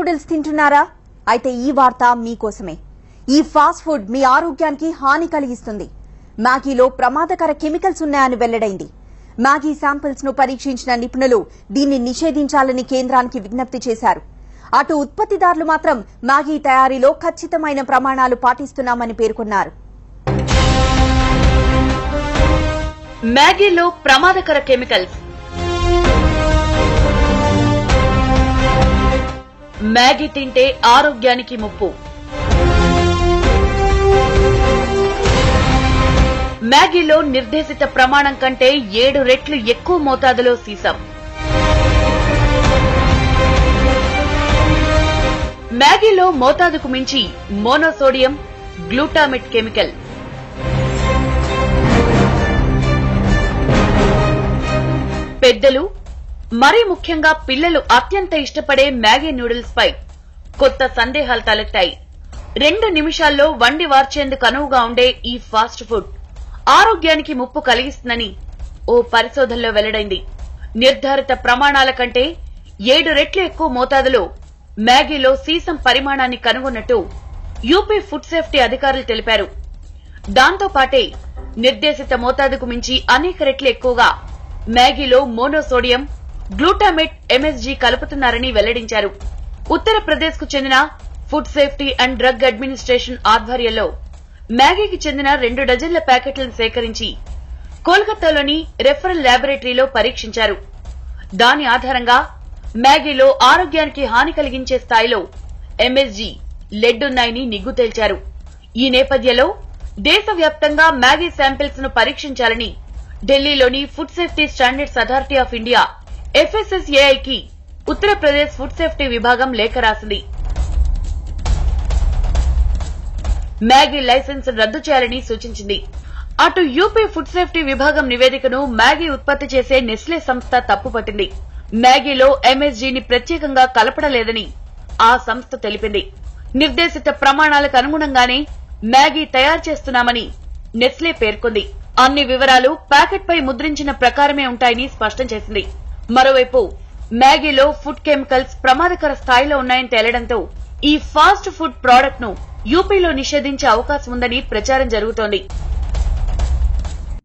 Noodles తింటున్నారా? అయితే ఈ వార్త మీకోసమే. ఈ ఫాస్ట్ ఫుడ్ మీ ఆరోగ్యానికి హాని కలిగిస్తుంది. మ్యాగీలో ప్రమాదకర కెమికల్స్ ఉన్నాయని వెల్లడైంది. మ్యాగీ శాంపిల్స్ ను పరీక్షించిన నిపుణులు దీన్ని నిషేధించాలని కేంద్రానికి విజ్ఞప్తి చేశారు. అటు ఉత్పత్తిదారులు మాత్రం మ్యాగీ తయారీలో ఖచ్చితమైన ప్రమాణాలు పాటిస్తున్నామని పేర్కొన్నారు. మ్యాగీలో ప్రమాదకర కెమికల్స్. మ్యాగీ తింటే ఆరోగ్యానికి ముప్పు. మ్యాగీలో నిర్దేశిత ప్రమాణం కంటే 7 రెట్లు ఎక్కువ మోతాదులో సీసం. మ్యాగీలో మోతాదుకు మించి మోనోసోడియం గ్లూటామేట్ కెమికల్. పెద్దలు మరీ ముఖ్యంగా పిల్లలు అత్యంత ఇష్టపడే మ్యాగీ నూడిల్స్ పై కొత్త సందేహాలు తలెత్తాయి. 2 నిమిషాల్లో వండి వార్చేందుకు అనువుగా ఉండే ఈ ఫాస్ట్ ఫుడ్ ఆరోగ్యానికి ముప్పు కలిగిస్తుందని ఓ పరిశోధనలో వెల్లడైంది. నిర్ధారిత ప్రమాణాల కంటే 7 రెట్లు ఎక్కువ మోతాదులో మ్యాగీలో సీసం పరిమాణాన్ని కనుగొన్నట్టు యూపీ ఫుడ్ సేఫ్టీ అధికారులు తెలిపారు. దాంతో పాటే నిర్దేశిత మోతాదుకు మించి అనేక రెట్లు ఎక్కువగా మ్యాగీలో మోనోసోడియం గ్లూటామేట్ ఎంఎస్జీ కలుపుతున్నారని వెల్లడించారు. ఉత్తరప్రదేశ్ కు చెందిన food safety and drug administration ఆధ్వర్యంలో మ్యాగీకి చెందిన 2 డజన్ల ప్యాకెట్లను సేకరించి కోల్కతాలోని రెఫరల్ ల్యాబొరేటరీలో పరీక్షించారు. దాని ఆధారంగా మ్యాగీలో ఆరోగ్యానికి హాని కలిగించే స్థాయిలో ఎంఎస్జీ లెడ్ ఉన్నాయని నిగ్గు తేల్చారు. ఈ నేపథ్యంలో దేశవ్యాప్తంగా మ్యాగీ శాంపిల్స్ ను పరీక్షించాలని ఢిల్లీలోని food safety standards authority of India FSSAIకి ఉత్తరప్రదేశ్ ఫుడ్ సేఫ్టీ విభాగం లేఖ రాసింది. మ్యాగీ లైసెన్స్ రద్దు చేయాలని సూచించింది. అటు యూపీ ఫుడ్ సేఫ్టీ విభాగం నివేదికను మ్యాగీ ఉత్పత్తి చేసే నెస్లే సంస్థ తప్పుపట్టింది. మ్యాగీలో ఎంఎస్జీని ప్రత్యేకంగా కలపడలేదని ఆ సంస్థ తెలిపింది. నిర్దేశిత ప్రమాణాలకు అనుగుణంగానే మ్యాగీ తయారు చేస్తున్నామని నెస్లే పేర్కొంది. అన్ని వివరాలు ప్యాకెట్ పై ముద్రించిన ప్రకారమే ఉంటాయని స్పష్టం చేసింది. మరోవైపు మ్యాగీలో ఫుడ్ కెమికల్స్ ప్రమాదకర స్థాయిలో ఉన్నాయని తేలడంతో ఈ ఫాస్ట్ ఫుడ్ ప్రాడక్ట్ ను యూపీలో నిషేధించే అవకాశం ఉందని ప్రచారం జరుగుతోంది.